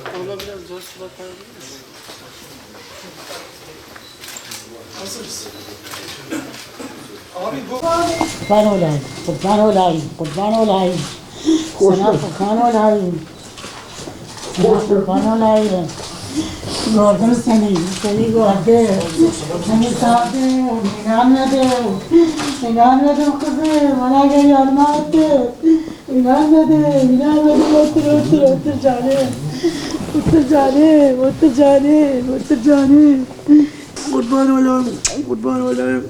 Ona biraz zor suda koyabiliriz. Hazırız. Abi bu... Kurban olayım, kurban olayım, kurban olayım. Sana kurban olayım. Sana kurban olayım. Gördüm seni gördüm. Seni sevdim, inanmadım kızım. Bana gel yanıma otur. İnanmadım, otur canım. Otur canım. Kurban olayım.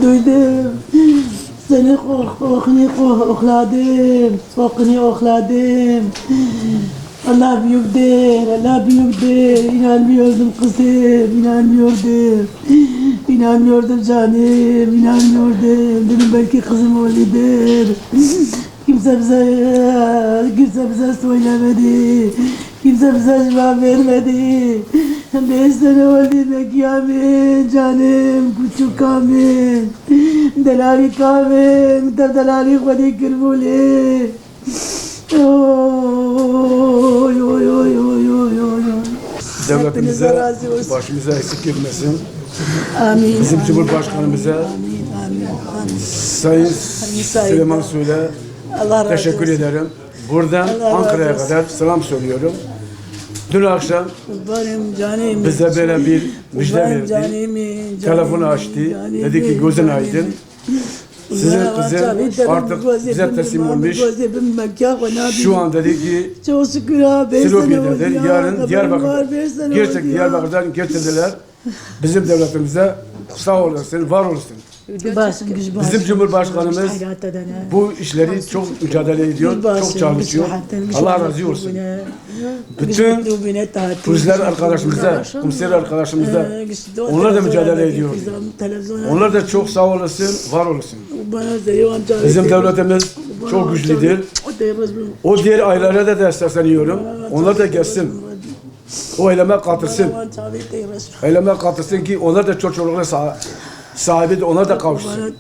Duydum. Seni okladım. Allah büyüktür. İnanmıyordum kızım, İnanmıyordum canım, Dedim belki kızım öyledir. Kimse bize söylemedi. Kimse bize cevap vermedi. 5 sene oldu mekiyamin canım, küçük amin. Delali kamin, delali khudi kirbuli. Devletimize, başımıza eksik girmesin. Amin. Bizim Cumhurbaşkanımıza, Sayın Süleyman Soylu'ya teşekkür ederim. Buradan Ankara'ya kadar selam söylüyorum. Dün akşam bize böyle bir müjde verdi. Telefonu açtı. Dedi ki gözün aydın. Sizin kızın artık bize teslim olmuş. Şu an dedi ki Silopi'dedir. Yarın Diyarbakır'dan getirdiler. Bizim devletimize sağ olasın, var olasın. Bizim Cumhurbaşkanımız bu işleri çok mücadele ediyor, çok çalışıyor. Allah razı olsun. Bütün polisler arkadaşımıza, komiser arkadaşımıza, onlar da mücadele ediyor. Onlar da çok sağ olasın, var olasın. Bizim devletimiz çok güçlüdür. O diğer ailelere de destekleniyorum. Onlar da gelsin. O eyleme katırsın ki onlar da çocuklara sahibi de onlar da kavuşsun.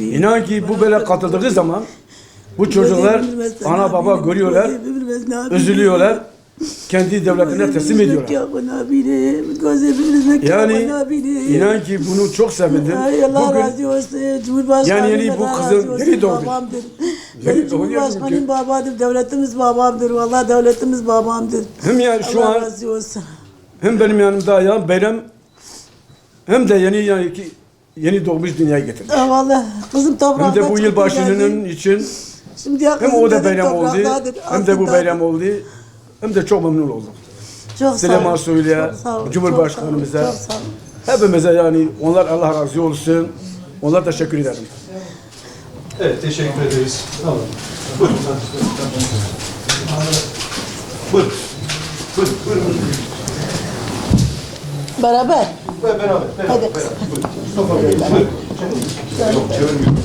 İnan ki bu böyle katıldığı zaman bu çocuklar ana baba görüyorlar, üzülüyorlar, kendi devletine teslim ediyorlar. Yani inan ki bunu çok sevindim. Yani bu kızın geri doğdu. Cumhurbaşkanım babadır, devletimiz babamdır. Vallahi devletimiz babamdır. Hem yani şu an hem benim yanımda ya Beyrem hem de yeni doğmuş dünyaya getirdi. Vallahi kızım toprakta hem de bu yılbaşının için hem o da bayram oldu, hem de bu bayram oldu, hem de çok memnun oldum. Çok Süleyman Soylu'ya, Cumhurbaşkanımıza, hepimize yani onlar Allah razı olsun, onlar teşekkür ederim. Evet, teşekkür ederiz. Tamam. Buyurun. Buyurun. Beraber. Beraber. Hadi. Buyurun. Mustafa Bey, buyurun. Yok, çevirmiyorum.